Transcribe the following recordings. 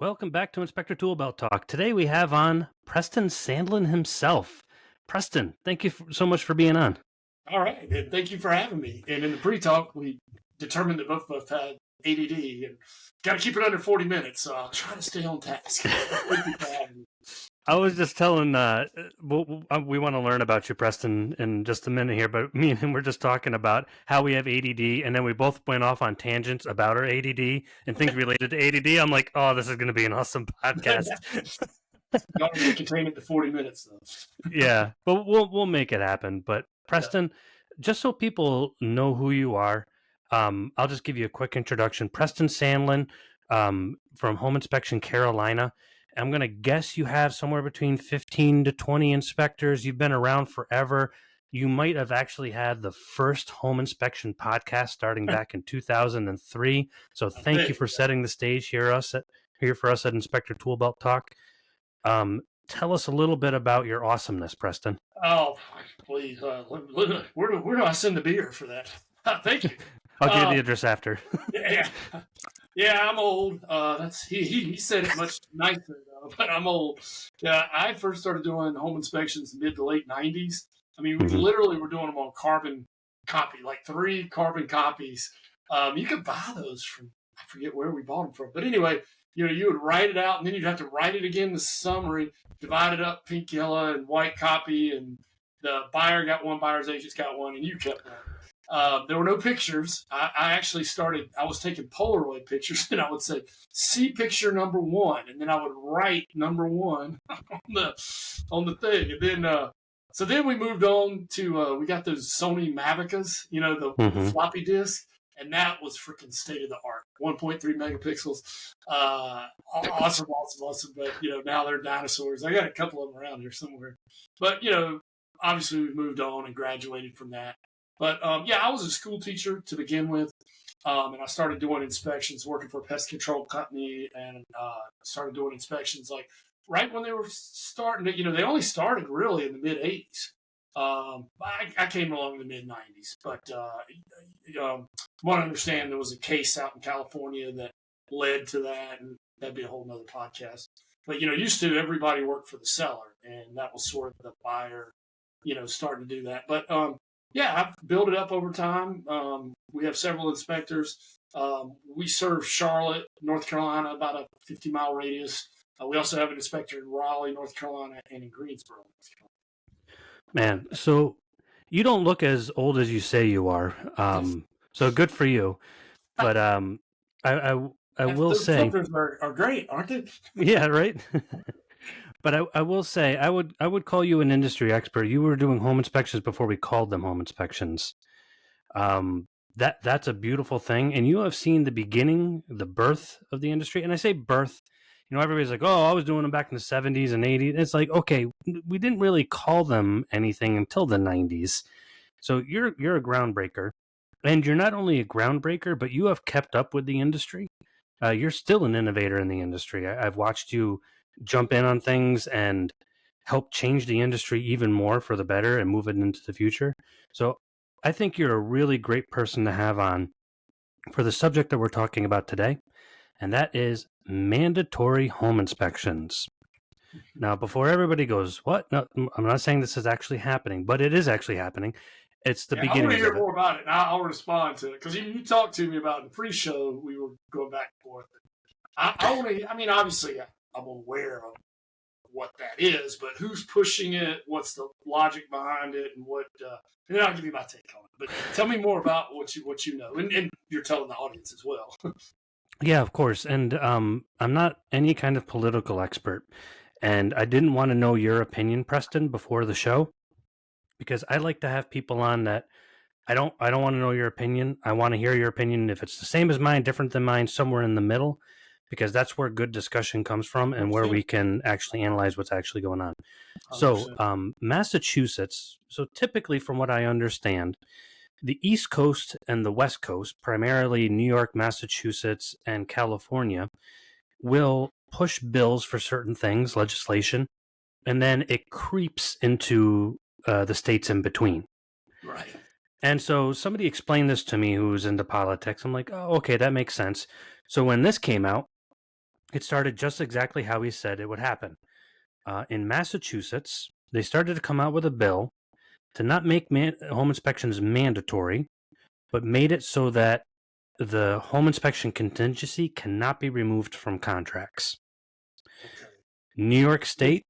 Welcome back to Inspector Toolbelt Talk. Today we have on Preston Sandlin himself. Preston, thank you so much for being on. All right, and thank you for having me. And in the pre-talk, we determined that both of us had ADD and got to keep it under 40 minutes, so I'll try to stay on task. Thank you for having me. I was just telling, we want to learn about you, Preston, in just a minute here, but me and him were just talking about how we have ADD, and then we both went off on tangents about our ADD and things related to ADD. I'm like, oh, this is going to be an awesome podcast. Y'all need to contain it to 40 minutes, though. Yeah, but we'll make it happen. But Preston, just so people know who you are, I'll just give you a quick introduction. Preston Sandlin from Home Inspection Carolina. I'm going to guess you have somewhere between 15 to 20 inspectors. You've been around forever. You might have actually had the first home inspection podcast starting back in 2003. So thank you for setting the stage here for us at Inspector Toolbelt Talk. Tell us a little bit about your awesomeness, Preston. Oh, please. Where do I send the beer for that? Thank you. I'll give you the address after. Yeah, I'm old. He said it much nicer, though, but I'm old. Yeah, I first started doing home inspections in mid to late 90s. I mean, we literally were doing them on carbon copy, like 3 carbon copies. You could buy those from, I forget where we bought them from. But anyway, you would write it out, and then you'd have to write it again, the summary, divide it up, pink, yellow, and white copy, and the buyer got one, buyer's agents got one, and you kept one. There were no pictures. I was taking Polaroid pictures, and I would say, see picture number 1, and then I would write number 1 on the thing. And then, so then we moved on to, we got those Sony Mavicas, the floppy disk, and that was freaking state of the art. 1.3 megapixels. Awesome. But, now they're dinosaurs. I got a couple of them around here somewhere. But, obviously we've moved on and graduated from that. But, I was a school teacher to begin with, and I started doing inspections, working for a pest control company, and started doing inspections like right when they were starting to, they only started really in the mid-'80s. I came along in the mid-'90s, but from what I understand, there was a case out in California that led to that, and that'd be a whole nother podcast. But, used to everybody worked for the seller, and that was sort of the buyer, starting to do that. But, I've built it up over time. We have several inspectors. We serve Charlotte, North Carolina, about a 50-mile radius. We also have an inspector in Raleigh, North Carolina, and in Greensboro, North Carolina. Man, so you don't look as old as you say you are. So good for you. But I will say, filters are great, aren't they? Yeah, right. But I will say, I would call you an industry expert. You were doing home inspections before we called them home inspections. That's a beautiful thing. And you have seen the beginning, the birth of the industry. And I say birth, everybody's like, oh, I was doing them back in the 70s and 80s. It's like, okay, we didn't really call them anything until the 90s. So you're a groundbreaker. And you're not only a groundbreaker, but you have kept up with the industry. You're still an innovator in the industry. I've watched you jump in on things and help change the industry even more for the better and move it into the future. So I think you're a really great person to have on for the subject that we're talking about today, and that is mandatory home inspections. Now, before everybody goes, what? No, I'm not saying this is actually happening, but it is actually happening. It's the beginning. I want to hear more about it, and I'll respond to it, because you talked to me about it in the pre-show. We were going back and forth. Obviously, I'm aware of what that is, but who's pushing it? What's the logic behind it? And what? And then I'll give you my take on it. But tell me more about what you know, and you're telling the audience as well. Yeah, of course. And I'm not any kind of political expert, and I didn't want to know your opinion, Preston, before the show, because I like to have people on that I don't want to know your opinion. I want to hear your opinion. If it's the same as mine, different than mine, somewhere in the middle, because that's where good discussion comes from and where we can actually analyze what's actually going on. 100%. So Massachusetts, so typically from what I understand, the East Coast and the West Coast, primarily New York, Massachusetts, and California, will push bills for certain things, legislation, and then it creeps into the states in between. Right. And so somebody explained this to me who's into politics. I'm like, oh, okay, that makes sense. So when this came out, it started just exactly how he said it would happen. In Massachusetts, they started to come out with a bill to not make home inspections mandatory, but made it so that the home inspection contingency cannot be removed from contracts. Okay. New York State.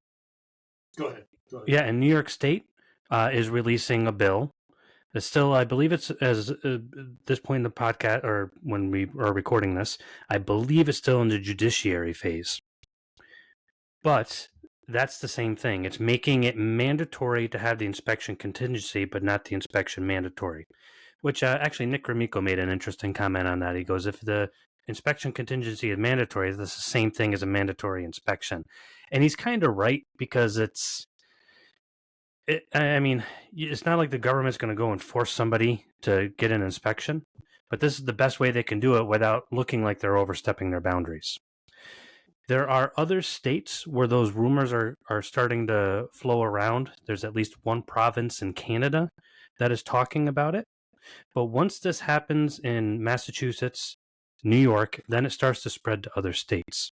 Go ahead. Yeah, and New York State is releasing a bill. It's still, I believe it's as this point in the podcast, or when we are recording this, I believe it's still in the judiciary phase. But that's the same thing. It's making it mandatory to have the inspection contingency, but not the inspection mandatory. Which actually, Nick Grimico made an interesting comment on that. He goes, if the inspection contingency is mandatory, that's the same thing as a mandatory inspection. And he's kind of right, because I mean, it's not like the government's going to go and force somebody to get an inspection, but this is the best way they can do it without looking like they're overstepping their boundaries. There are other states where those rumors are starting to flow around. There's at least one province in Canada that is talking about it. But once this happens in Massachusetts, New York, then it starts to spread to other states.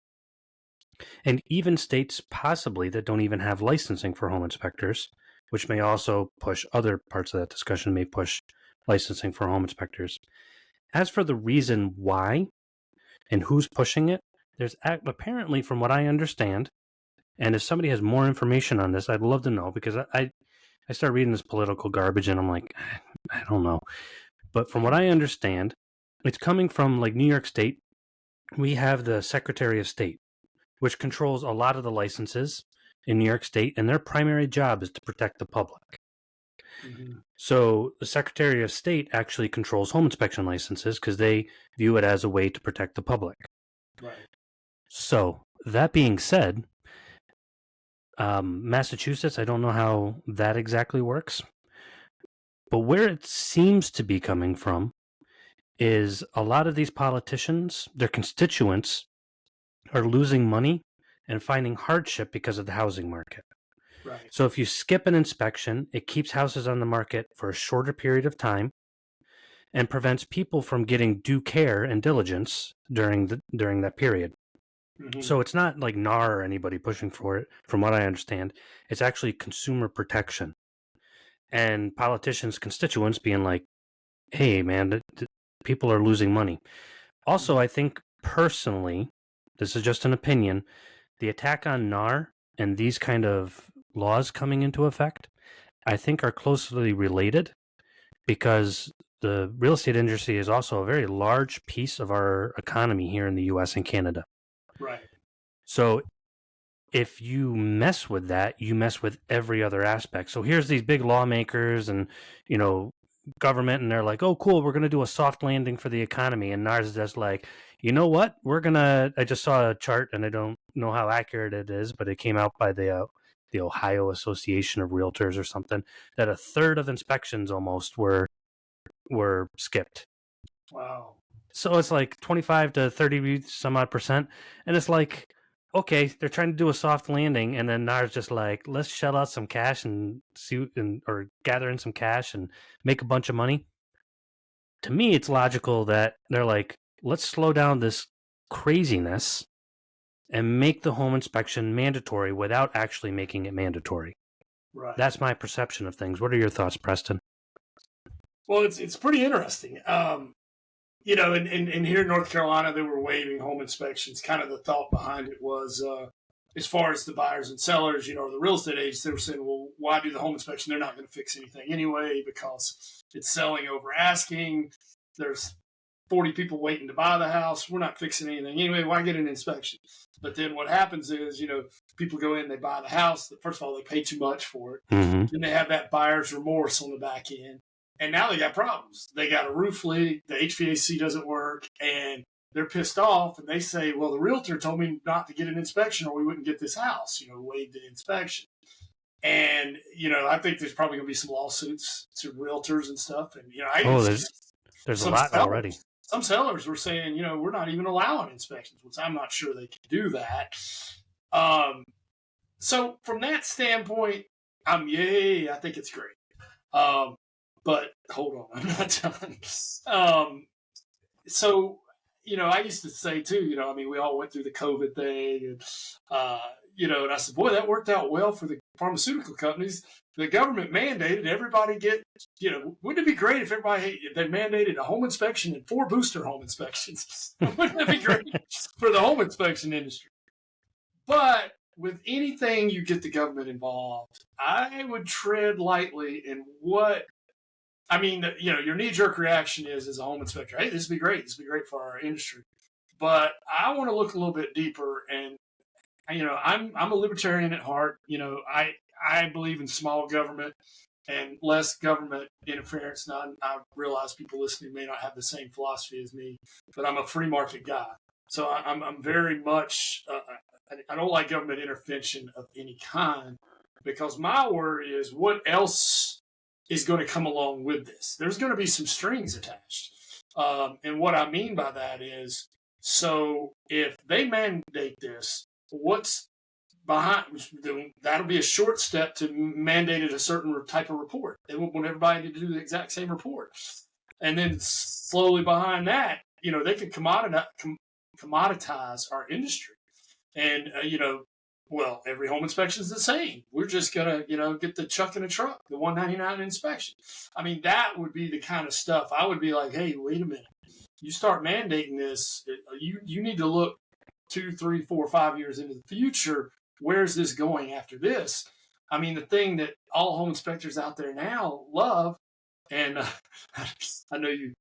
And even states possibly that don't even have licensing for home inspectors, which may also push other parts of that discussion, may push licensing for home inspectors. As for the reason why and who's pushing it, there's apparently, from what I understand, and if somebody has more information on this, I'd love to know, because I start reading this political garbage and I'm like, I don't know. But from what I understand, it's coming from like New York State. We have the Secretary of State, which controls a lot of the licenses in New York State, and their primary job is to protect the public. Mm-hmm. So the Secretary of State actually controls home inspection licenses because they view it as a way to protect the public. Right. So that being said, Massachusetts, I don't know how that exactly works, but where it seems to be coming from is a lot of these politicians, their constituents, are losing money and finding hardship because of the housing market. Right. So if you skip an inspection, it keeps houses on the market for a shorter period of time and prevents people from getting due care and diligence during that period. Mm-hmm. So it's not like NAR or anybody pushing for it, from what I understand. It's actually consumer protection. And politicians' constituents being like, hey, man, people are losing money. Also, I think personally, this is just an opinion, the attack on NAR and these kind of laws coming into effect, I think are closely related, because the real estate industry is also a very large piece of our economy here in the US and Canada. Right. So if you mess with that, you mess with every other aspect. So here's these big lawmakers and, government, and they're like, oh, cool, we're going to do a soft landing for the economy. And NARS is just like, you know what? I just saw a chart, and I don't know how accurate it is, but it came out by the Ohio Association of Realtors or something, that a third of inspections almost were skipped. Wow. So it's like 25 to 30 some odd percent. And it's like, okay, they're trying to do a soft landing, and then NAR's just like, let's shell out some cash or gather in some cash and make a bunch of money. To me, it's logical that they're like, let's slow down this craziness and make the home inspection mandatory without actually making it mandatory. Right. That's my perception of things. What are your thoughts, Preston? Well, it's pretty interesting. And here in North Carolina, they were waiving home inspections. Kind of the thought behind it was, as far as the buyers and sellers, or the real estate agents, they were saying, well, why do the home inspection? They're not going to fix anything anyway because it's selling over asking. There's 40 people waiting to buy the house. We're not fixing anything anyway. Why get an inspection? But then what happens is, people go in, they buy the house. First of all, they pay too much for it. Mm-hmm. Then they have that buyer's remorse on the back end. And now they got problems. They got a roof leak, the HVAC doesn't work, and they're pissed off. And they say, well, the realtor told me not to get an inspection or we wouldn't get this house, waived the inspection. And, I think there's probably going to be some lawsuits to realtors and stuff. And, there's a lot already. Some sellers were saying, we're not even allowing inspections, which I'm not sure they can do that. So from that standpoint, I think it's great. But hold on, I'm not done. So, I used to say too, I mean, we all went through the COVID thing, and and I said, boy, that worked out well for the pharmaceutical companies. The government mandated everybody get, wouldn't it be great if they mandated a home inspection and 4 booster home inspections? Wouldn't it be great for the home inspection industry? But with anything you get the government involved, I would tread lightly in what. I mean, your knee-jerk reaction is, as a home inspector, hey, this would be great. This would be great for our industry. But I want to look a little bit deeper, and I'm a libertarian at heart. I believe in small government and less government interference. Now, I realize people listening may not have the same philosophy as me, but I'm a free market guy. So I'm very much. I don't like government intervention of any kind, because my worry is what else is going to come along with this. There's going to be some strings attached. And what I mean by that is, so if they mandate this, what's behind? That'll be a short step to mandating a certain type of report. They won't want everybody to do the exact same report. And then slowly behind that, they could commoditize our industry. And, well, every home inspection is the same. We're just going to, get the chuck in a truck, the $199 inspection. I mean, that would be the kind of stuff I would be like, hey, wait a minute. You start mandating this, you need to look 2, 3, 4, 5 years into the future. Where's this going after this? I mean, the thing that all home inspectors out there now love, and I know you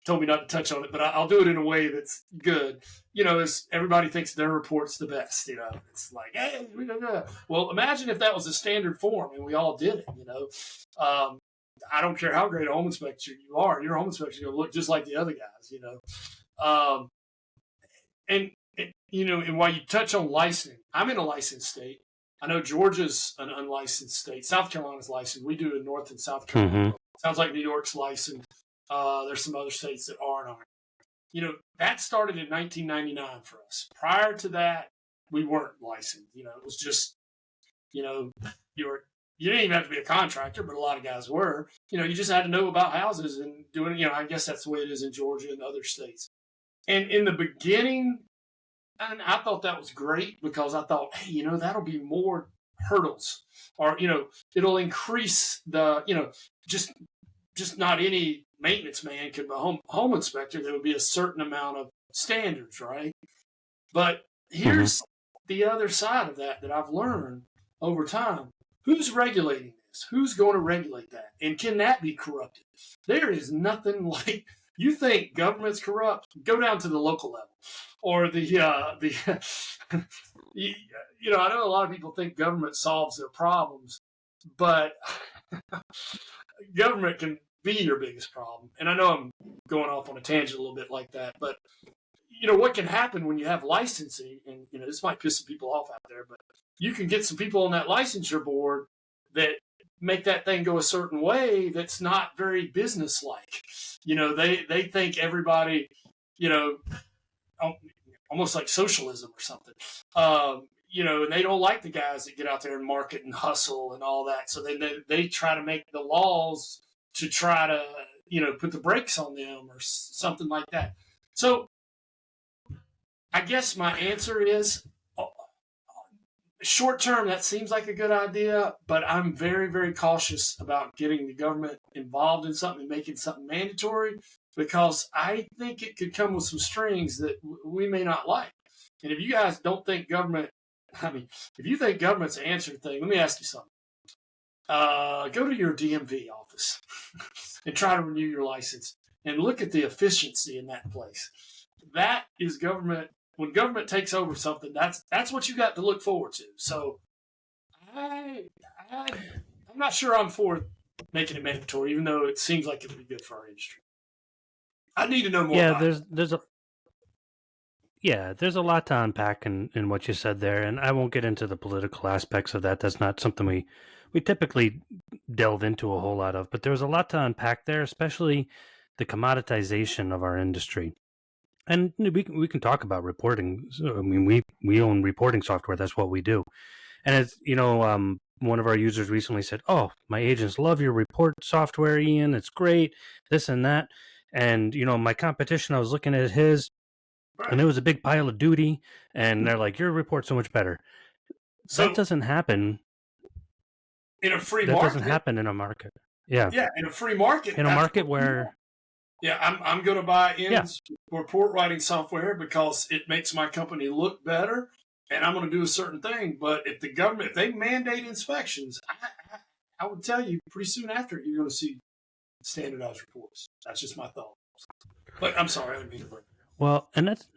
told me not to touch on it, but I'll do it in a way that's good. Is everybody thinks their report's the best. It's like, hey, well, imagine if that was a standard form and we all did it. I don't care how great a home inspector you are, your home inspector is going to look just like the other guys. And while you touch on licensing, I'm in a licensed state. I know Georgia's an unlicensed state. South Carolina's licensed. We do in North and South Carolina. Mm-hmm. Sounds like New York's licensed. There's some other states that aren't. That started in 1999 for us. Prior to that, we weren't licensed. It was just, you didn't even have to be a contractor, but a lot of guys were. You just had to know about houses and doing. I guess that's the way it is in Georgia and other states. And in the beginning, and I thought that was great, because I thought, hey, that'll be more hurdles, or it'll increase the, just not any maintenance man could be a home inspector. There would be a certain amount of standards, right? But here's the other side of that I've learned over time. Who's regulating this? Who's going to regulate that? And can that be corrupted? There is nothing like, you think government's corrupt? Go down to the local level, or I know a lot of people think government solves their problems, but government can be your biggest problem. And I know I'm going off on a tangent a little bit like that, but what can happen when you have licensing, and this might piss some people off out there, but you can get some people on that licensure board that make that thing go a certain way that's not very business-like. They think everybody, almost like socialism or something. And they don't like the guys that get out there and market and hustle and all that. So they try to make the laws to try to, put the brakes on them or something like that. So I guess my answer is, short term, that seems like a good idea, but I'm very, very cautious about getting the government involved in something and making something mandatory, because I think it could come with some strings that we may not like. And if you guys don't think if you think government's the answer to things, let me ask you something. Go to your DMV office and try to renew your license and look at the efficiency in that place. That is government. When government takes over something, that's what you got to look forward to. So I'm not sure I'm for making it mandatory, even though it seems like it would be good for our industry. I need to know more. There's a lot to unpack in what you said there, and I won't get into the political aspects of that. That's not something we typically delve into a whole lot of, but there's a lot to unpack there, especially the commoditization of our industry. And we can talk about reporting. I mean, we own reporting software. That's what we do. And it's, one of our users recently said, "Oh, my agents love your report software, Ian. It's great, this and that." And, my competition, I was looking at his, And it was a big pile of duty, and they're like, your report's so much better. So that doesn't happen. In a free that market. Doesn't happen in a market. Yeah. Yeah, in a free market. In a market where... Yeah, I'm going to buy Ian's report writing software because it makes my company look better, and I'm going to do a certain thing. But if the government, if they mandate inspections, I would tell you pretty soon after you're going to see standardized reports. That's just my thought. But I'm sorry, I didn't mean to break. Well, and that's...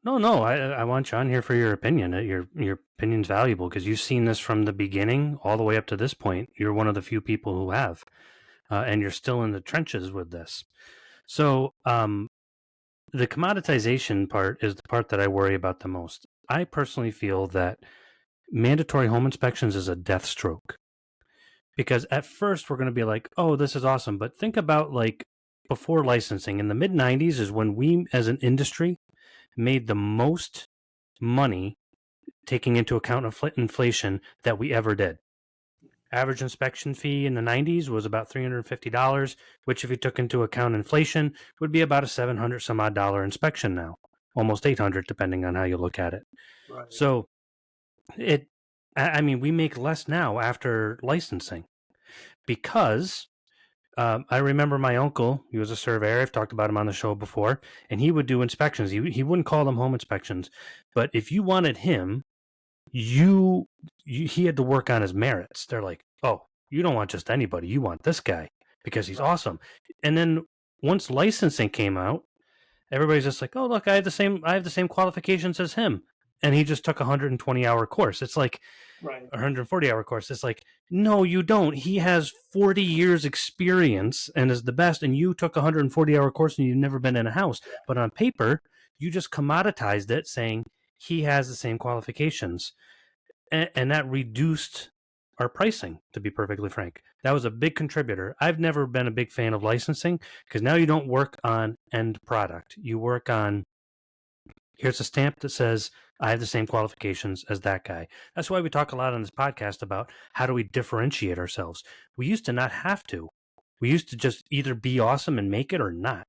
No, I want you on here for your opinion. Your opinion's valuable because you've seen this from the beginning all the way up to this point. You're one of the few people who have, and you're still in the trenches with this. So the commoditization part is the part that I worry about the most. I personally feel that mandatory home inspections is a death stroke. Because at first we're going to be like, oh, this is awesome. But think about like before licensing. In the mid-90s is when we as an industry made the most money taking into account inflation that we ever did. Average inspection fee in the 90s was about $350, which if you took into account inflation would be about a $700 some odd inspection now, almost $800 depending on how you look at it. Right. So we make less now after licensing because I remember my uncle, he was a surveyor. I've talked about him on the show before, and he would do inspections. He wouldn't call them home inspections, but if you wanted him, he had to work on his merits. They're like, oh, you don't want just anybody. You want this guy because he's awesome. And then once licensing came out, everybody's just like, oh, look, I have the same qualifications as him. And he just took a 120-hour course. It's like, right. 140-hour course. It's like, no, you don't. He has 40 years experience and is the best, and you took a 140-hour course and you've never been in a house. But on paper, you just commoditized it saying he has the same qualifications. And that reduced our pricing, to be perfectly frank. That was a big contributor. I've never been a big fan of licensing because now you don't work on end product. You work on, here's a stamp that says I have the same qualifications as that guy. That's why we talk a lot on this podcast about how do we differentiate ourselves. We used to not have to. We used to just either be awesome and make it or not.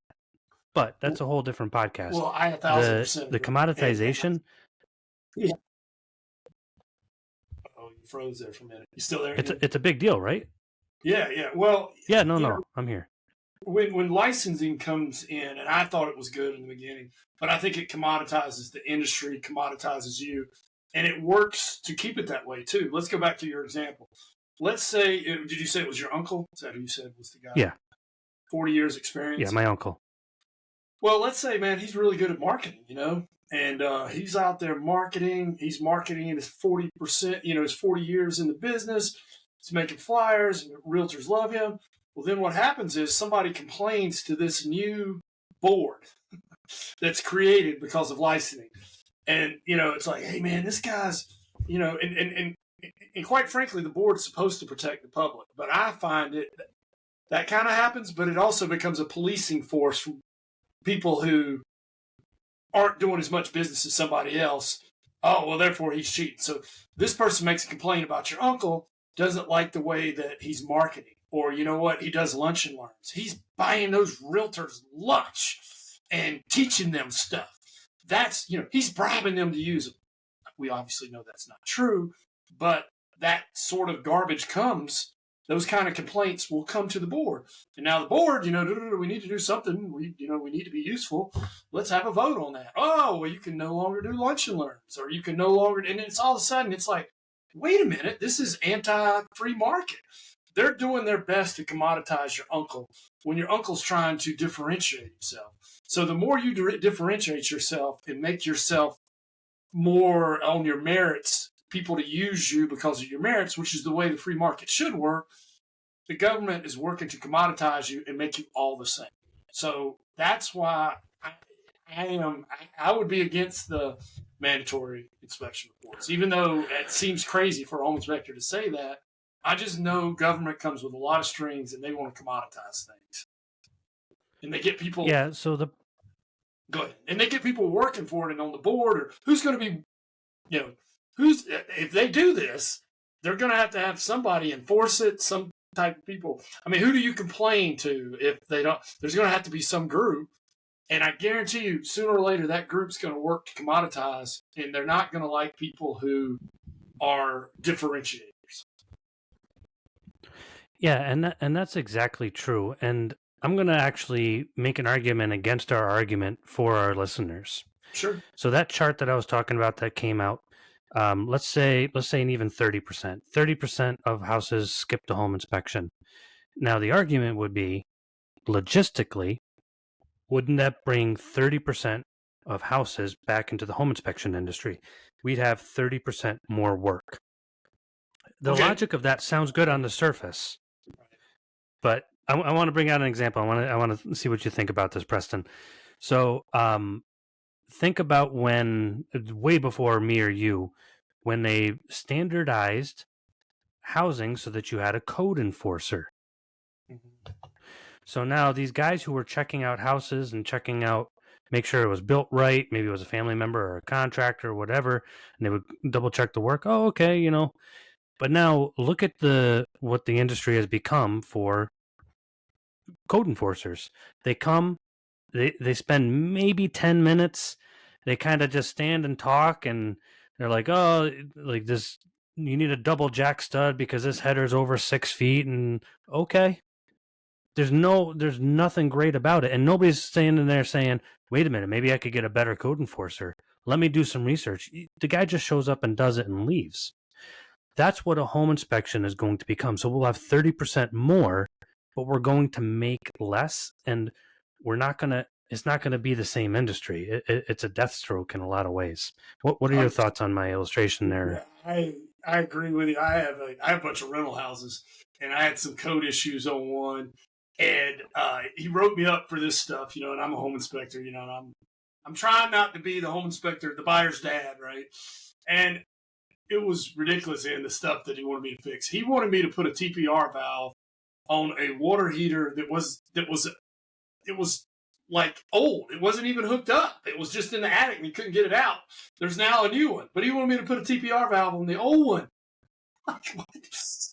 But that's a whole different podcast. Well, I 1,000%. The commoditization. Yeah. Oh, you froze there for a minute. You still there? It's a big deal, right? Yeah. Well. Yeah. No. I'm here. When licensing comes in, and I thought it was good in the beginning, but I think it commoditizes the industry, commoditizes you, and it works to keep it that way too. Let's go back to your example. Let's say, did you say it was your uncle? Is that who you said was the guy? Yeah. 40 years experience? Yeah, my uncle. Well, let's say, man, he's really good at marketing, and he's out there marketing. He's marketing in his 40%, his 40 years in the business. He's making flyers, and realtors love him. Well, then what happens is somebody complains to this new board that's created because of licensing. And, it's like, hey, man, this guy's, and quite frankly, the board's supposed to protect the public. But I find that kind of happens, but it also becomes a policing force from people who aren't doing as much business as somebody else. Oh, well, therefore he's cheating. So this person makes a complaint about your uncle, doesn't like the way that he's marketing. Or, you know what, he does lunch and learns. He's buying those realtors lunch and teaching them stuff. That's, he's bribing them to use them. We obviously know that's not true, but that sort of garbage comes. Those kind of complaints will come to the board. And now the board, we need to do something. We need to be useful. Let's have a vote on that. Oh, well, you can no longer do lunch and learns, or you can no longer, and it's all of a sudden, it's like, wait a minute, this is anti-free market. They're doing their best to commoditize your uncle when your uncle's trying to differentiate himself. So the more you differentiate yourself and make yourself more on your merits, people to use you because of your merits, which is the way the free market should work, the government is working to commoditize you and make you all the same. So that's why I would be against the mandatory inspection reports, even though it seems crazy for a home inspector to say that. I just know government comes with a lot of strings, and they want to commoditize things, and they get people. Yeah. So go ahead, and they get people working for it, and on the board, or who's going to be, if they do this, they're going to have somebody enforce it. Some type of people. I mean, who do you complain to if they don't? There's going to have to be some group And I guarantee you, sooner or later, that group's going to work to commoditize, and they're not going to like people who are differentiators. Yeah, and that's exactly true. And I'm going to actually make an argument against our argument for our listeners. Sure. So that chart that I was talking about that came out, let's say an even 30%. 30% of houses skip the home inspection. Now the argument would be, logistically, wouldn't that bring 30% of houses back into the home inspection industry? We'd have 30% more work. The logic of that sounds good on the surface, but I want to bring out an example. I want to see what you think about this, Preston. So think about when, way before me or you, when they standardized housing so that you had a code enforcer. Mm-hmm. So now these guys who were checking out houses and checking out, make sure it was built right, maybe it was a family member or a contractor or whatever, and they would double check the work. Oh, okay, you know. But now look at what the industry has become for code enforcers. They come, they spend maybe 10 minutes. They kind of just stand and talk, and they're like, oh, like this, you need a double jack stud because this header's over 6 feet. And okay, there's nothing great about it. And nobody's standing there saying, wait a minute, maybe I could get a better code enforcer. Let me do some research. The guy just shows up and does it and leaves. That's what a home inspection is going to become. So we'll have 30% more, but we're going to make less, and it's not going to be the same industry. It's a death stroke in a lot of ways. What are your thoughts on my illustration there? I agree with you. I have a bunch of rental houses, and I had some code issues on one, and he wrote me up for this stuff, you know, and I'm a home inspector, you know, and I'm trying not to be the home inspector, the buyer's dad, right? And it was ridiculous in the stuff that he wanted me to fix. He wanted me to put a TPR valve on a water heater that was like old. It wasn't even hooked up. It was just in the attic and he couldn't get it out. There's now a new one, but he wanted me to put a TPR valve on the old one.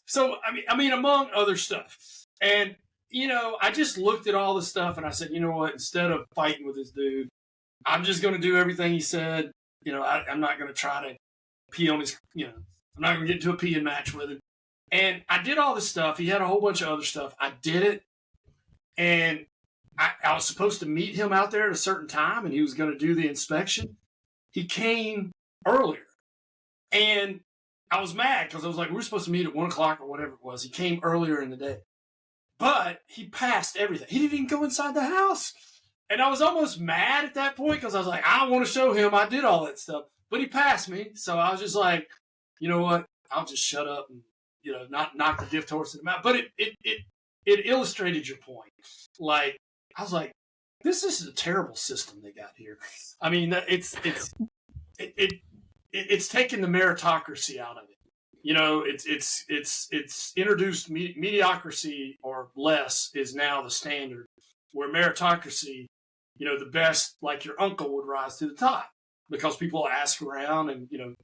So, I mean, among other stuff. And, you know, I just looked at all the stuff and I said, you know what, instead of fighting with this dude, I'm just going to do everything he said. You know, I'm not going to try to pee on his, you know, I'm not going to get into a peeing match with him. And I did all this stuff. He had a whole bunch of other stuff. I did it. And I was supposed to meet him out there at a certain time, and he was going to do the inspection. He came earlier. And I was mad because I was like, we were supposed to meet at 1 o'clock or whatever it was. He came earlier in the day. But he passed everything. He didn't even go inside the house. And I was almost mad at that point because I was like, I want to show him I did all that stuff. But he passed me. So I was just like, you know what? I'll just shut up and, you know, not knock the gift horse in the mouth. But it illustrated your point. Like, I was like, this is a terrible system they got here. I mean, it's taken the meritocracy out of it. You know, it's introduced mediocrity or less is now the standard, where meritocracy, you know, the best, like your uncle, would rise to the top because people ask around and, you know,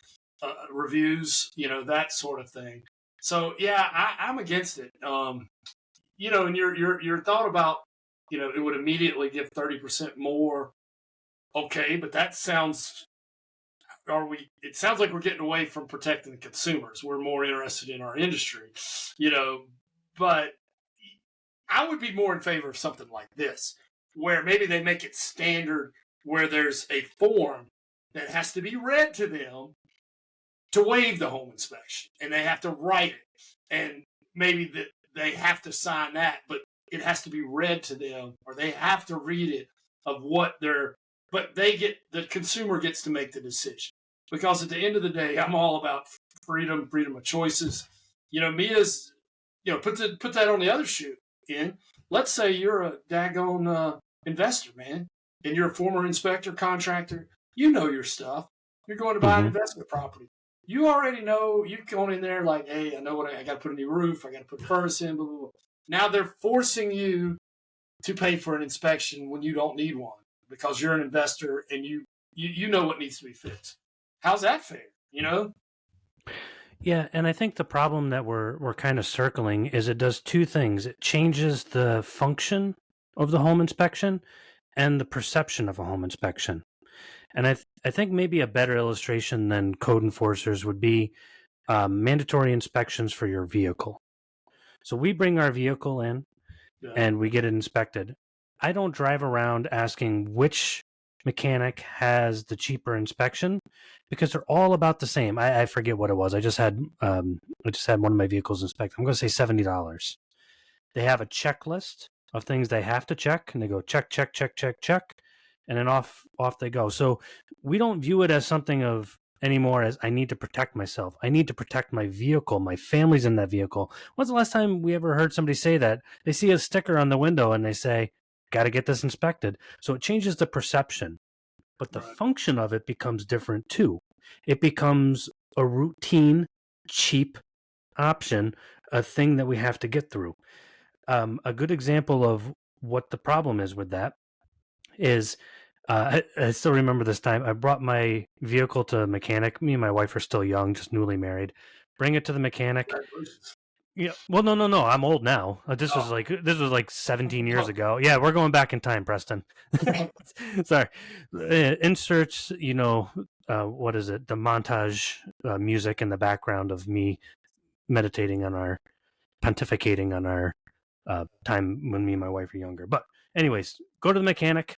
reviews, you know, that sort of thing. So yeah, I'm against it. You know, and your thought about, you know, it would immediately give 30% more. Okay, but that sounds. It sounds like we're getting away from protecting the consumers. We're more interested in our industry, you know, but I would be more in favor of something like this, where maybe they make it standard, where there's a form that has to be read to them to waive the home inspection, and they have to write it, and maybe that they have to sign that, but it has to be read to them, or they have to read it of what they're. But the consumer gets to make the decision, because at the end of the day, I'm all about freedom of choices. You know, Mia's, you know, put that on the other shoe. In, let's say you're a daggone investor, man, and you're a former inspector, contractor. You know your stuff. You're going to buy an investment property. You already know. You've gone in there like, hey, I know what I got to put a new roof. I got to put a furnace in. Blah blah blah. Now they're forcing you to pay for an inspection when you don't need one, because you're an investor and you know what needs to be fixed. How's that fair? You know? Yeah, and I think the problem that we're kind of circling is it does two things. It changes the function of the home inspection, and the perception of a home inspection. And I think maybe a better illustration than code enforcers would be mandatory inspections for your vehicle. So we bring our vehicle in and we get it inspected. I don't drive around asking which mechanic has the cheaper inspection because they're all about the same. I forget what it was. I just had one of my vehicles inspected. I'm going to say $70. They have a checklist of things they have to check, and they go check, check, check, check, check, and then off they go. So we don't view it as something of anymore as I need to protect myself. I need to protect my vehicle. My family's in that vehicle. When's the last time we ever heard somebody say that? They see a sticker on the window and they say, got to get this inspected. So it changes the perception, but the function of it becomes different too. It becomes a routine, cheap option, a thing that we have to get through. A good example of what the problem is with that is I still remember this time. I brought my vehicle to a mechanic. Me and my wife are still young, just newly married. Bring it to the mechanic. Yeah. Well, no. I'm old now. This was like 17 years ago. Yeah, we're going back in time, Preston. Sorry. Inserts, what is it? The montage music in the background of me meditating on our pontificating on our time when me and my wife were younger. But anyways, go to the mechanic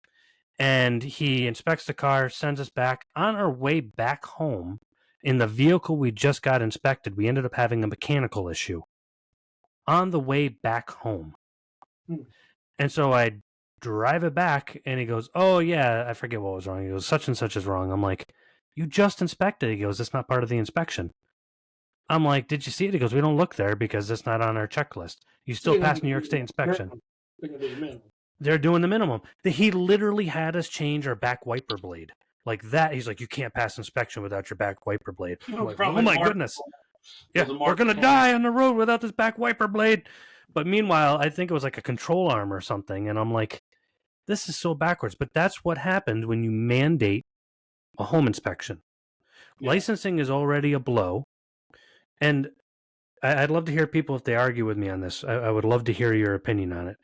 and he inspects the car, sends us back. On our way back home in the vehicle we just got inspected, we ended up having a mechanical issue on the way back home. And so I drive it back and he goes, oh yeah, I forget what was wrong. He goes, such and such is wrong. I'm like, you just inspected. He goes, it's not part of the inspection. I'm like, did you see it? He goes, we don't look there because it's not on our checklist. You still pass New York State inspection. They're doing the minimum. He literally had us change our back wiper blade. Like that. He's like, you can't pass inspection without your back wiper blade. I'm like, oh my goodness. Yeah, we're going to die on the road without this back wiper blade. But meanwhile, I think it was like a control arm or something. And I'm like, this is so backwards. But that's what happens when you mandate a home inspection. Yeah. Licensing is already a blow. And I'd love to hear people if they argue with me on this. I would love to hear your opinion on it.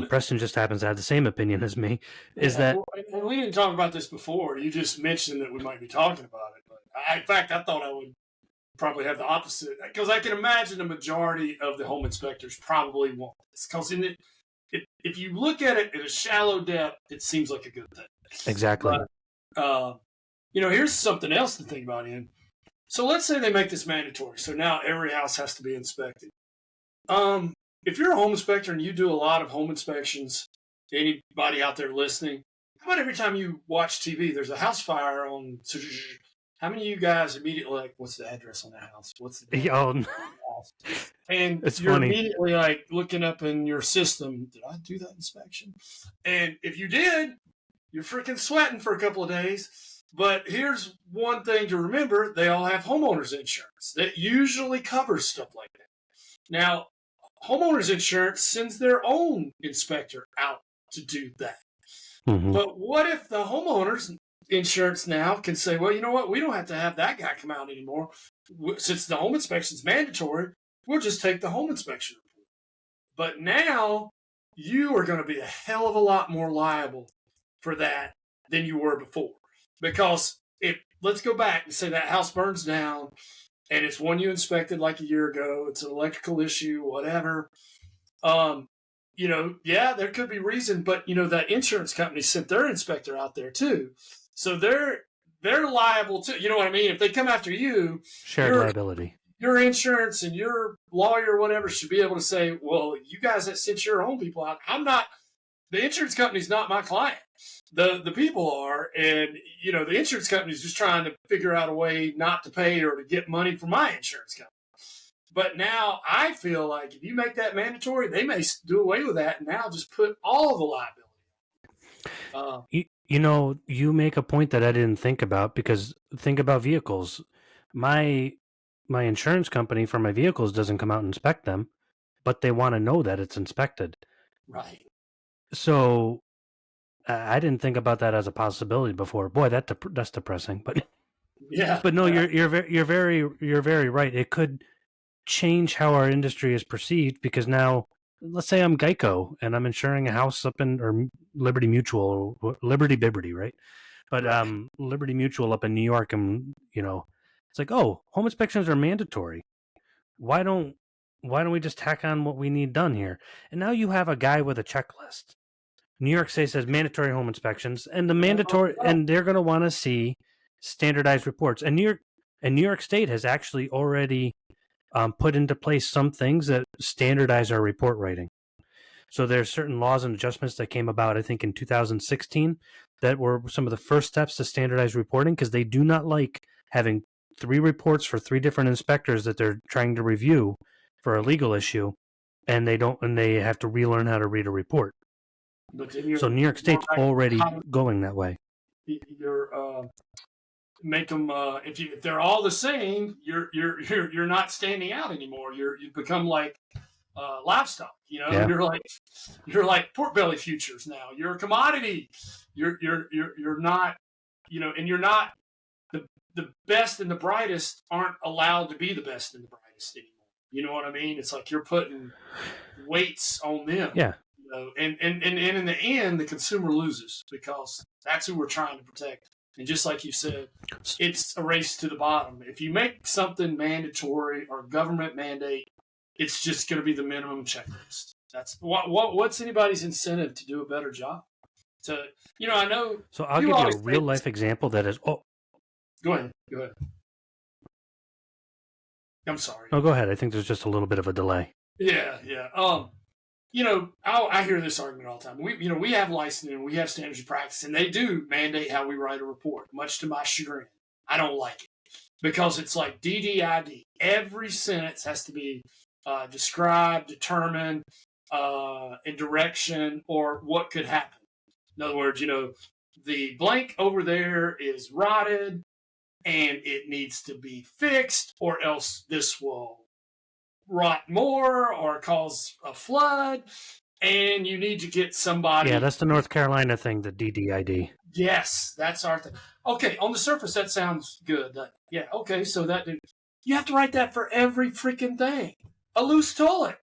Preston just happens to have the same opinion as me. And we didn't talk about this before. You just mentioned that we might be talking about it. But in fact, I thought I would probably have the opposite. Because I can imagine the majority of the home inspectors probably want this. Because if you look at it at a shallow depth, it seems like a good thing. Exactly. But, here's something else to think about, Ian. So let's say they make this mandatory. So now every house has to be inspected. If you're a home inspector and you do a lot of home inspections, anybody out there listening, how about every time you watch TV, there's a house fire on? How many of you guys immediately like, what's the address on that house? What's the house? And it's you're funny. Immediately like looking up in your system, did I do that inspection? And if you did, you're freaking sweating for a couple of days. But here's one thing to remember. They all have homeowners insurance that usually covers stuff like that. Now, homeowners insurance sends their own inspector out to do that. Mm-hmm. But what if the homeowners insurance now can say, well, you know what? We don't have to have that guy come out anymore. Since the home inspection is mandatory, we'll just take the home inspection report. But now you are going to be a hell of a lot more liable for that than you were before. Because let's go back and say that house burns down and it's one you inspected like a year ago. It's an electrical issue, whatever. There could be reason, but that insurance company sent their inspector out there too. So they're liable too. You know what I mean? If they come after you, shared liability. Your insurance and your lawyer or whatever should be able to say, well, you guys that sent your own people out, the insurance company's not my client. The people are, and the insurance company's just trying to figure out a way not to pay or to get money from my insurance company. But now I feel like if you make that mandatory, they may do away with that and now just put all the liability. You make a point that I didn't think about, because think about vehicles. My insurance company for my vehicles doesn't come out and inspect them, but they want to know that it's inspected. Right. So I didn't think about that as a possibility before. Boy, that's depressing. But yeah. But no, you're very right. It could change how our industry is perceived, because now let's say I'm Geico and I'm insuring a house up in, or Liberty Mutual, or Liberty Biberty, right? But Liberty Mutual up in New York, and it's like, oh, home inspections are mandatory. Why don't we just tack on what we need done here? And now you have a guy with a checklist. New York State says mandatory home inspections, and they're going to want to see standardized reports. And New York State has actually already put into place some things that standardize our report writing. So there's certain laws and adjustments that came about, I think, in 2016 that were some of the first steps to standardize reporting, because they do not like having 3 reports for 3 different inspectors that they're trying to review for a legal issue, and they have to relearn how to read a report. So New York State's already going that way. Make them if they're all the same, you're not standing out anymore. You become like livestock. Yeah. You're like pork belly futures now. You're a commodity. You're not, and you're not the best and the brightest aren't allowed to be the best and the brightest anymore. You know what I mean? It's like you're putting weights on them. Yeah. And in the end, the consumer loses, because that's who we're trying to protect. And just like you said, it's a race to the bottom. If you make something mandatory or government mandate, it's just going to be the minimum checklist. That's what's anybody's incentive to do a better job? I know. So I'll give you a real life example that is. Oh, go ahead. I'm sorry. No, go ahead. I think there's just a little bit of a delay. Yeah. I hear this argument all the time. We have licensing and we have standards of practice, and they do mandate how we write a report, much to my chagrin. I don't like it, because it's like DDID. Every sentence has to be described, determined, in direction, or what could happen. In other words, the blank over there is rotted and it needs to be fixed, or else this will rot more or cause a flood, and you need to get somebody. Yeah, that's the North Carolina thing, the DDID. Yes, that's our thing. Okay, on the surface that sounds good. Yeah, okay, so you have to write that for every freaking thing. A loose toilet,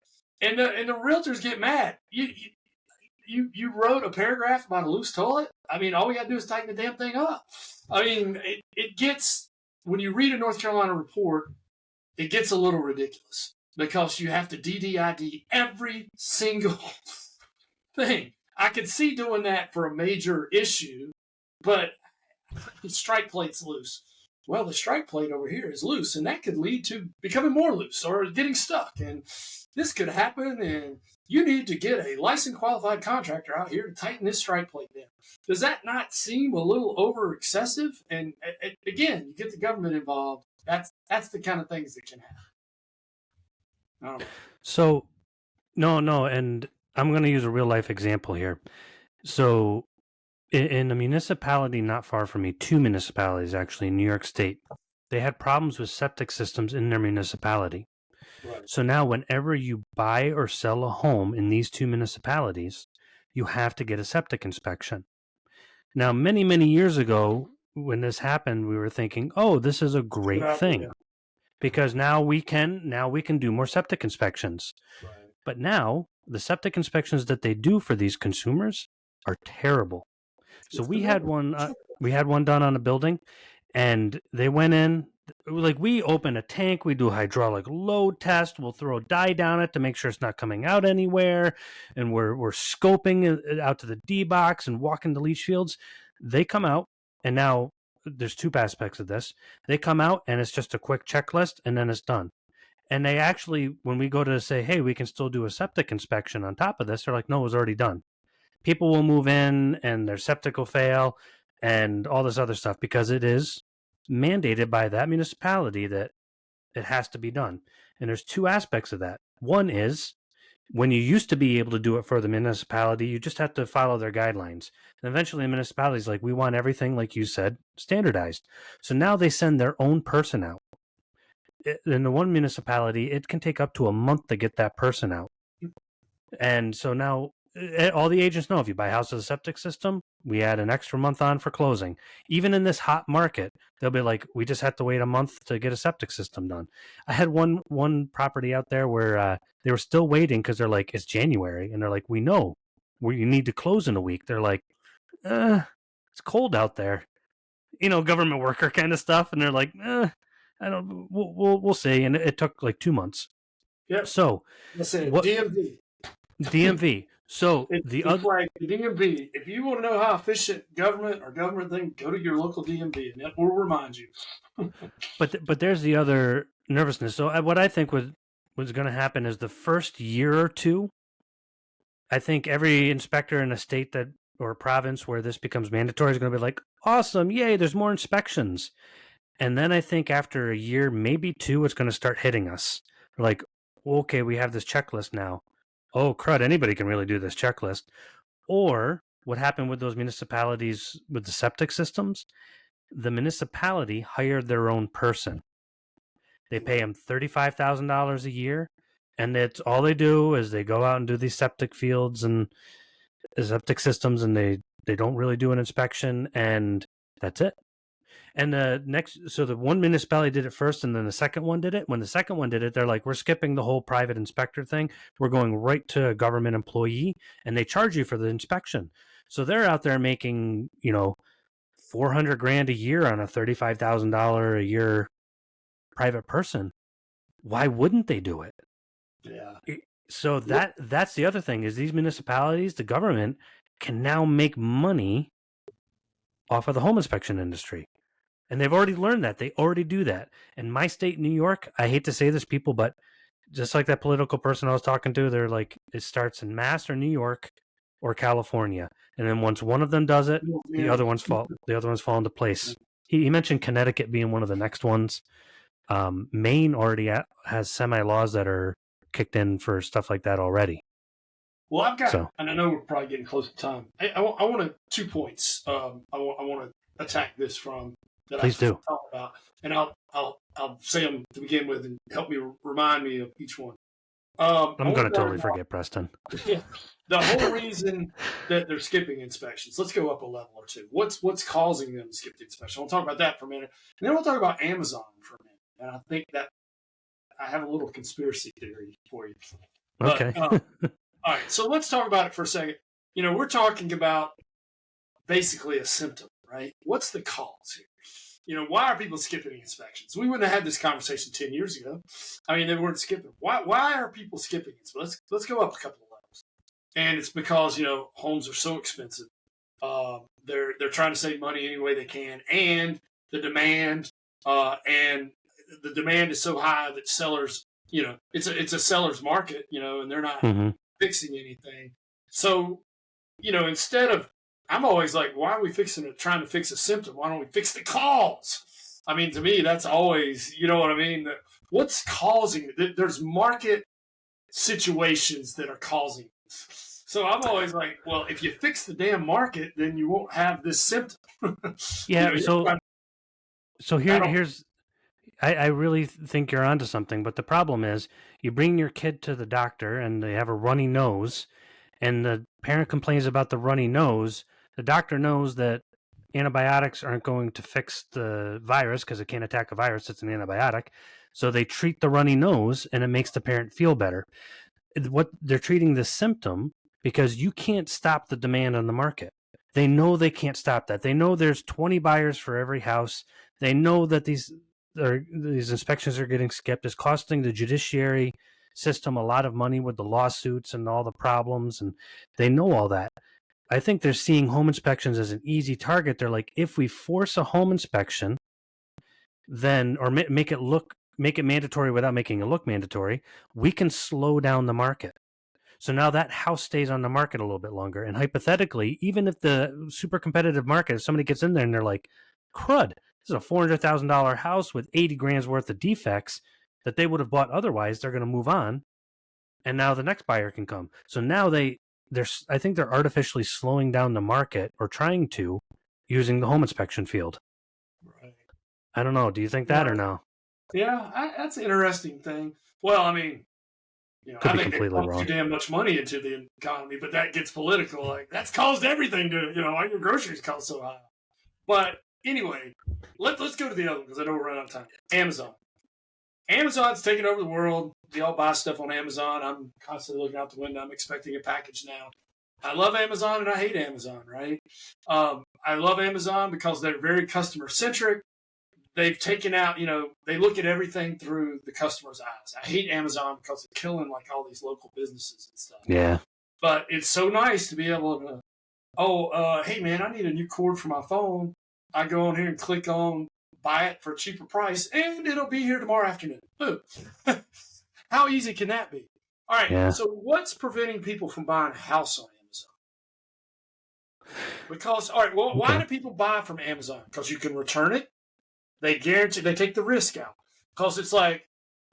and the realtors get mad. You wrote a paragraph about a loose toilet? I mean, all we got to do is tighten the damn thing up. I mean, it gets, when you read a North Carolina report, it gets a little ridiculous, because you have to DDID every single thing. I could see doing that for a major issue, but the strike plate's loose. Well, the strike plate over here is loose, and that could lead to becoming more loose or getting stuck. And this could happen, and you need to get a licensed qualified contractor out here to tighten this strike plate down. Does that not seem a little over excessive? And again, you get the government involved. That's the kind of things that can happen. So, no, and I'm going to use a real life example here. So, in a municipality not far from me, 2 municipalities actually in New York State, they had problems with septic systems in their municipality. Right. So now whenever you buy or sell a home in these 2 municipalities, you have to get a septic inspection. Now, many, many years ago, when this happened, we were thinking, oh, this is a great thing, because now we can do more septic inspections. Right. But now the septic inspections that they do for these consumers are terrible. So we had one done on a building, and they went in, like, we open a tank, we do a hydraulic load test, we'll throw a dye down it to make sure it's not coming out anywhere, and we're scoping it out to the D box and walking the leach fields. They come out, and now there's 2 aspects of this. They come out, and it's just a quick checklist, and then it's done. And they actually, when we go to say, hey, we can still do a septic inspection on top of this, they're like, no, it was already done. People will move in and their septic will fail and all this other stuff, because it is mandated by that municipality that it has to be done. And there's 2 aspects of that. One is, when you used to be able to do it for the municipality, you just have to follow their guidelines. And eventually the municipality's like, we want everything, like you said, standardized. So now they send their own person out. In the one municipality, it can take up to a month to get that person out. And so now all the agents know if you buy a house with a septic system, we add an extra month on for closing. Even in this hot market, they'll be like, we just have to wait a month to get a septic system done. I had one property out there where they were still waiting because they're like, it's January, and they're like, we know we need to close in a week. They're like, it's cold out there, government worker kind of stuff, and they're like, I don't, we'll see. And it took like 2 months. Yep. So what DMV. So the DMV. If you want to know how efficient government thing, go to your local DMV, and that will remind you. but there's the other nervousness. So what I think was going to happen is the first year or two, I think every inspector in a state that or a province where this becomes mandatory is going to be like, awesome, yay, there's more inspections. And then I think after a year, maybe two, it's going to start hitting us. We're like, okay, we have this checklist now. Oh, crud, anybody can really do this checklist. Or what happened with those municipalities with the septic systems, the municipality hired their own person. They pay them $35,000 a year, and it's all they do is they go out and do these septic fields and septic systems, and they don't really do an inspection, and that's it. And the one municipality did it first, and then the second one did it. When the second one did it, they're like, we're skipping the whole private inspector thing. We're going right to a government employee, and they charge you for the inspection. So they're out there making, $400,000 a year on a $35,000 a year private person. Why wouldn't they do it? Yeah. So that's the other thing is these municipalities, the government can now make money off of the home inspection industry. And they've already learned that. They already do that. In my state, New York, I hate to say this, people, but just like that political person I was talking to, they're like, it starts in Mass or New York or California. And then once one of them does it, the other ones fall into place. He mentioned Connecticut being one of the next ones. Maine already has semi-laws that are kicked in for stuff like that already. Well, I've got, and I know we're probably getting close to time. I want 2 points. I want to attack this from that. Please do. Talk about, and I'll say them to begin with, and help me remind me of each one. I'm going to totally forget, Preston. Yeah, the whole reason that they're skipping inspections. Let's go up a level or two. What's causing them to skip the inspection? We'll talk about that for a minute, and then we'll talk about Amazon for a minute. And I think that I have a little conspiracy theory for you. Okay. All right, so let's talk about it for a second. We're talking about basically a symptom, right? What's the cause here? Why are people skipping inspections? We wouldn't have had this conversation 10 years ago. I mean, they weren't skipping. Why are people skipping it? So let's go up a couple of levels. And it's because, homes are so expensive. They're trying to save money any way they can, and the demand is so high that sellers, it's a seller's market, and they're not fixing anything. So, instead of, I'm always like, why are we trying to fix a symptom? Why don't we fix the cause? I mean, to me, that's always, you know what I mean? What's causing it? There's market situations that are causing it. So I'm always like, well, if you fix the damn market, then you won't have this symptom. Yeah. So here's, I really think you're onto something, but the problem is you bring your kid to the doctor and they have a runny nose, and the parent complains about the runny nose. The doctor knows that antibiotics aren't going to fix the virus because it can't attack a virus. It's an antibiotic. So they treat the runny nose, and it makes the parent feel better. What they're treating the symptom because you can't stop the demand on the market. They know they can't stop that. They know there's 20 buyers for every house. They know that these inspections are getting skipped. It's costing the judiciary system a lot of money with the lawsuits and all the problems, and they know all that. I think they're seeing home inspections as an easy target. They're like, if we force a home inspection, then or make it mandatory without making it look mandatory, we can slow down the market. So now that house stays on the market a little bit longer. And hypothetically, even if the super competitive market, if somebody gets in there and they're like, crud, this is a $400,000 house with 80 grand's worth of defects that they would have bought otherwise, they're going to move on. And now the next buyer can come. So now I think they're artificially slowing down the market, or trying to, using the home inspection field. Right. I don't know. Do you think that or no? Yeah, that's an interesting thing. Well, I mean, Could I be think they completely pump too wrong. damn much money into the economy, but that gets political. Like that's caused everything to, all your groceries cost so high. But anyway, let's go to the other one because I know we're running out of time. Amazon. Amazon's taking over the world. We all buy stuff on Amazon. I'm constantly looking out the window. I'm expecting a package now. I love Amazon and I hate Amazon, right? I love Amazon because they're very customer centric. They've taken out, they look at everything through the customer's eyes. I hate Amazon because they're killing like all these local businesses and stuff. Yeah. But it's so nice to be able to, hey man, I need a new cord for my phone. I go on here and click on buy it for a cheaper price and it'll be here tomorrow afternoon. Boom. How easy can that be? All right. Yeah. So what's preventing people from buying a house on Amazon? Because, all right, well, why do people buy from Amazon? Because you can return it. They guarantee, they take the risk out. Because it's like,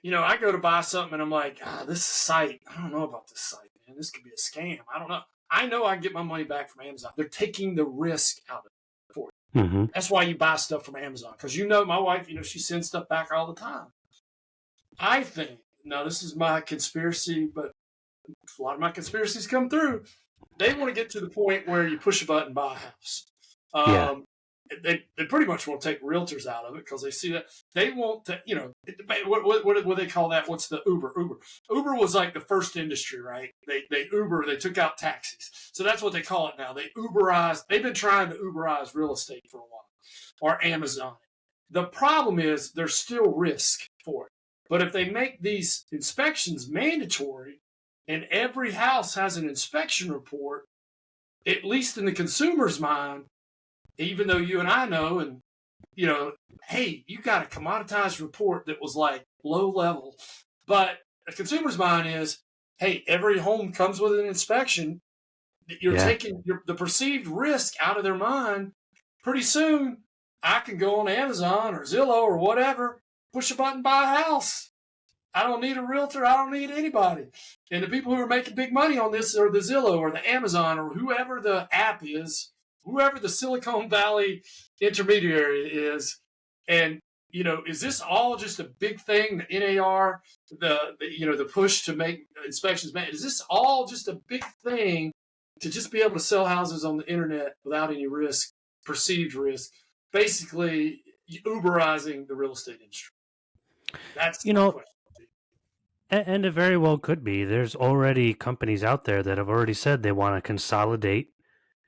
I go to buy something and I'm like, this site, I don't know about this site, man. This could be a scam. I don't know. I know I can get my money back from Amazon. They're taking the risk out of it for you. Mm-hmm. That's why you buy stuff from Amazon. Because my wife, she sends stuff back all the time. I think, now this is my conspiracy, but a lot of my conspiracies come through. They want to get to the point where you push a button, buy a house. They pretty much want to take realtors out of it because they see that they want to, what they call that? What's the Uber? Uber was like the first industry, right? They took out taxis. So that's what they call it now. They've been trying to Uberize real estate for a while, or Amazon. The problem is there's still risk for it. But if they make these inspections mandatory and every house has an inspection report, at least in the consumer's mind, even though you and I know, and, hey, you got a commoditized report that was like low level. But a consumer's mind is, hey, every home comes with an inspection. You're taking the perceived risk out of their mind. Pretty soon, I can go on Amazon or Zillow or whatever, push a button, buy a house. I don't need a realtor. I don't need anybody. And the people who are making big money on this are the Zillow or the Amazon or whoever the app is, whoever the Silicon Valley intermediary is. And, is this all just a big thing, the NAR, the push to make inspections? Is this all just a big thing to just be able to sell houses on the internet without any risk, perceived risk, basically Uberizing the real estate industry? That's my question. And it very well could be. There's already companies out there that have already said they want to consolidate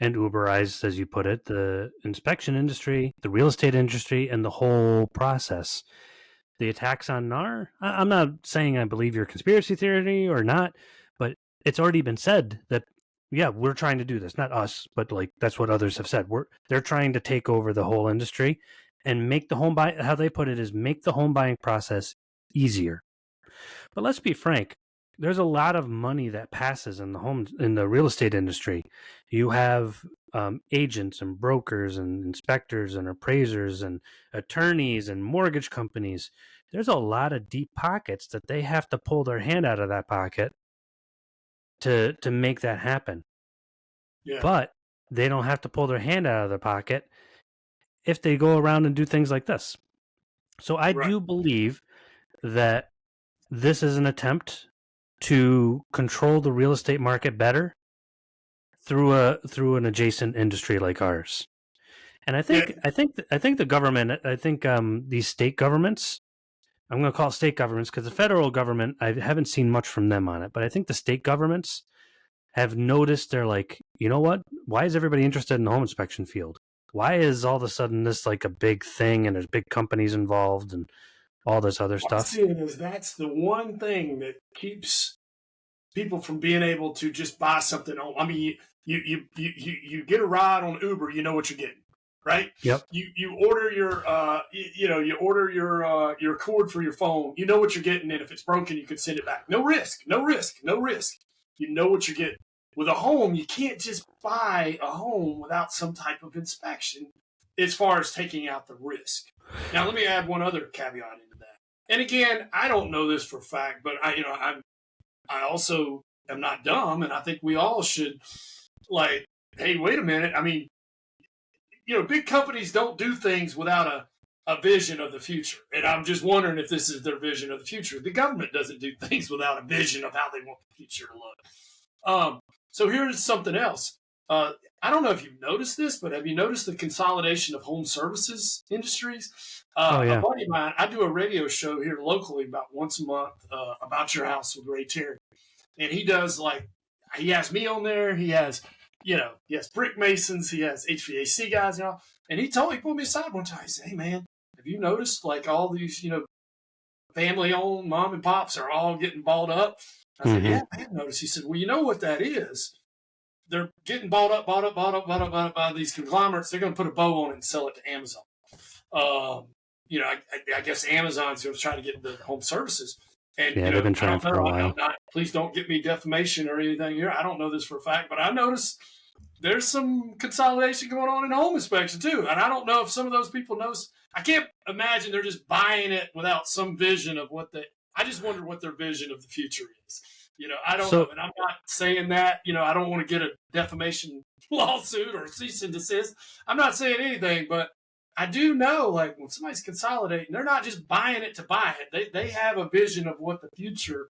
and Uberize, as you put it, the inspection industry, the real estate industry, and the whole process. The attacks on NAR, I'm not saying I believe your conspiracy theory or not, but it's already been said that, we're trying to do this. Not us, but like that's what others have said. They're trying to take over the whole industry and make the home buy, how they put it is make the home buying process easier. But let's be frank, there's a lot of money that passes in the real estate industry. You have agents and brokers and inspectors and appraisers and attorneys and mortgage companies. There's a lot of deep pockets that they have to pull their hand out of that pocket to make that happen. Yeah. But they don't have to pull their hand out of their pocket if they go around and do things like this. So I do believe that this is an attempt to control the real estate market better through an adjacent industry like ours. And I think the government, these state governments, I'm going to call it state governments because the federal government, I haven't seen much from them on it, but I think the state governments have noticed, they're like, you know what? Why is everybody interested in the home inspection field? Why is all of a sudden this like a big thing and there's big companies involved and all this other stuff? That's the one thing that keeps people from being able to just buy something on. I mean, you get a ride on Uber, you know what you're getting, right? Yep. You order your cord for your phone, you know what you're getting, and if it's broken, you can send it back. No risk. You know what you're getting. With a home, you can't just buy a home without some type of inspection as far as taking out the risk. Now, let me add one other caveat into that. And again, I don't know this for a fact, but I also am not dumb, and I think we all should, like, hey, wait a minute. I mean, big companies don't do things without a vision of the future. And I'm just wondering if this is their vision of the future. The government doesn't do things without a vision of how they want the future to look. So here's something else. I don't know if you've noticed this, but have you noticed the consolidation of home services industries? Oh, yeah. A buddy of mine, I do a radio show here locally about once a month, About Your House with Ray Terry. And he does he has me on there. He has, he has brick masons. He has HVAC guys, And he pulled me aside one time. He said, "Hey, man, have you noticed all these, family owned mom and pops are all getting balled up?" I said, "Yeah, I have noticed." He said, "Well, you know what that is? They're getting bought up by these conglomerates. They're going to put a bow on it and sell it to Amazon. I guess Amazon's going to try to get into home services." And they've been trying for a while. Please don't get me defamation or anything here. I don't know this for a fact, but I noticed there's some consolidation going on in home inspection too. And I don't know if some of those people know. I can't imagine they're just buying it without some vision of I just wonder what their vision of the future is. I don't know. And I'm not saying that, I don't want to get a defamation lawsuit or cease and desist. I'm not saying anything, but I do know, when somebody's consolidating, they're not just buying it to buy it. They have a vision of what the future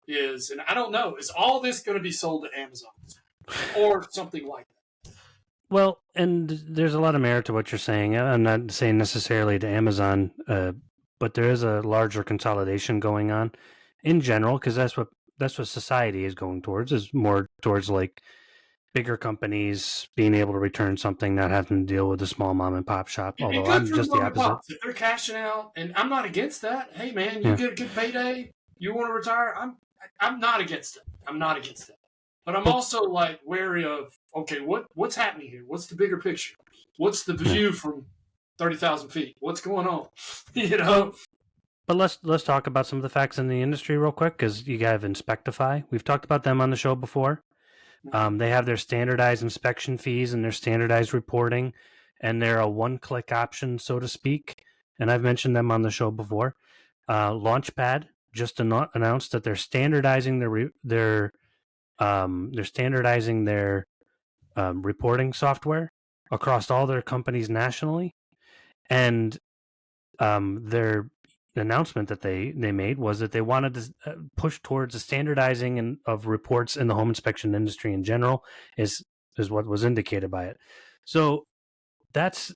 is. And I don't know. Is all this going to be sold to Amazon or something like that? Well, and there's a lot of merit to what you're saying. I'm not saying necessarily to Amazon, but there is a larger consolidation going on in general, because that's what society is going towards, is more towards bigger companies being able to return something, not having to deal with a small mom and pop shop. Although I'm just the opposite. If they're cashing out, and I'm not against that. Hey man, you get a good payday, you want to retire. I'm not against it. I'm not against that. But I'm also wary of, okay, what's happening here? What's the bigger picture? What's the view from 30,000 feet? What's going on? But let's talk about some of the facts in the industry real quick, because you have Inspectify. We've talked about them on the show before. They have their standardized inspection fees and their standardized reporting, and they're a one-click option, so to speak. And I've mentioned them on the show before. Launchpad just announced that they're standardizing their reporting software across all their companies nationally, and their announcement that they made was that they wanted to push towards the standardizing of reports in the home inspection industry in general, is what was indicated by it. So that's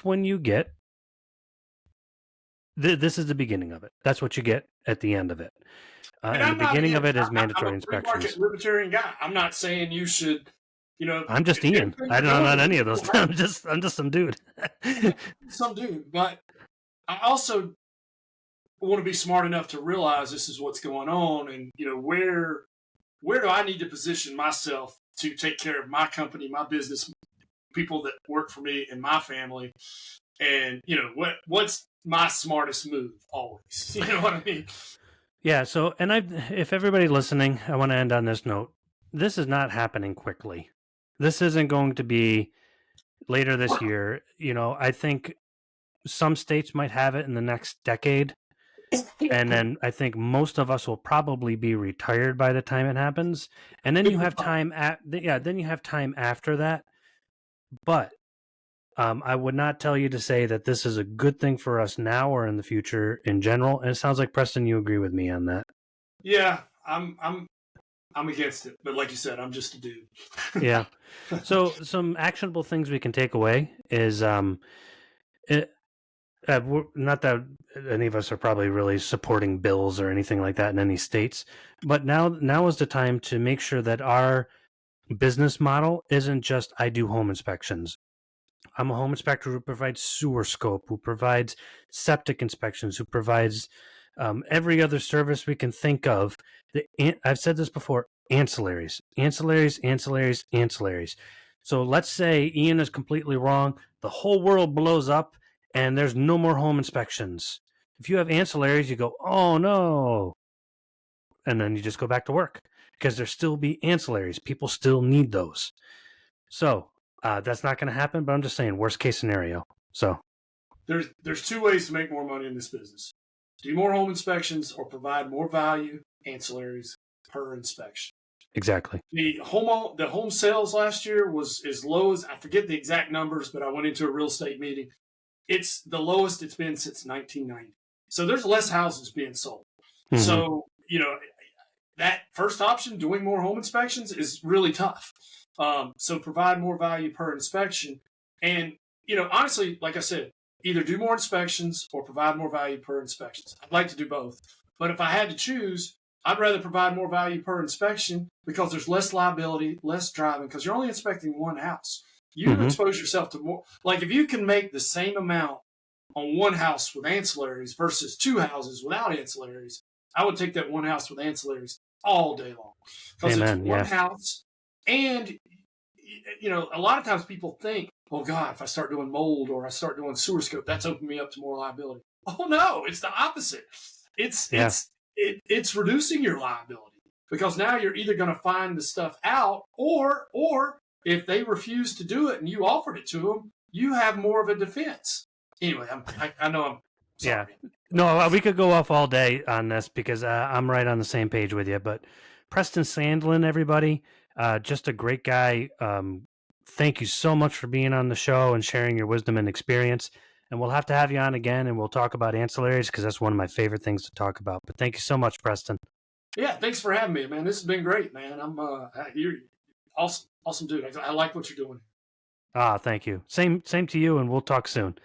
when you get this is the beginning of it. That's what you get at the end of it. And the beginning of it is mandatory inspections. I'm a libertarian guy. I'm not saying you should, I'm just Ian. I'm not any of those. I'm just some dude. Some dude, but I also want to be smart enough to realize this is what's going on, and where do I need to position myself to take care of my company, my business, people that work for me and my family, and what's my smartest move always. You know what I mean? Yeah. So, and if everybody listening, I want to end on this note. This is not happening quickly. This isn't going to be later this year. I think some states might have it in the next decade. And then I think most of us will probably be retired by the time it happens. And then you have time then you have time after that. But I would not tell you to say that this is a good thing for us now or in the future in general. And it sounds like, Preston, you agree with me on that. Yeah, I'm against it. But like you said, I'm just a dude. Yeah. So some actionable things we can take away is not that any of us are probably really supporting bills or anything like that in any states, but now is the time to make sure that our business model isn't just I do home inspections. I'm a home inspector who provides sewer scope, who provides septic inspections, who provides every other service we can think of. I've said this before, ancillaries. So let's say Ian is completely wrong. The whole world blows up and there's no more home inspections. If you have ancillaries, you go, oh no. And then you just go back to work because there still be ancillaries. People still need those. So that's not going to happen, but I'm just saying worst case scenario. So there's two ways to make more money in this business. Do more home inspections or provide more value ancillaries per inspection. Exactly. The home sales last year was as low as, I forget the exact numbers, but I went into a real estate meeting. it's the lowest it's been since 1990. So there's less houses being sold. Mm-hmm. So, that first option, doing more home inspections, is really tough. So provide more value per inspection. And, honestly, like I said, either do more inspections or provide more value per inspections. I'd like to do both. But if I had to choose, I'd rather provide more value per inspection because there's less liability, less driving, because you're only inspecting one house. You expose yourself to more. Like if you can make the same amount on one house with ancillaries versus two houses without ancillaries, I would take that one house with ancillaries all day long. Because it's one house. And, a lot of times people think, oh, God, if I start doing mold or I start doing sewer scope, that's opening me up to more liability. Oh, no, it's the opposite. It's reducing your liability because now you're either going to find the stuff out or if they refuse to do it and you offered it to them, you have more of a defense. Anyway, I know I'm sorry. Yeah. No, we could go off all day on this because I'm right on the same page with you. But Preston Sandlin, everybody, just a great guy. Thank you so much for being on the show and sharing your wisdom and experience. And we'll have to have you on again, and we'll talk about ancillaries because that's one of my favorite things to talk about. But thank you so much, Preston. Yeah, thanks for having me, man. This has been great, man. You're awesome dude. I like what you're doing. Thank you. Same to you, and we'll talk soon.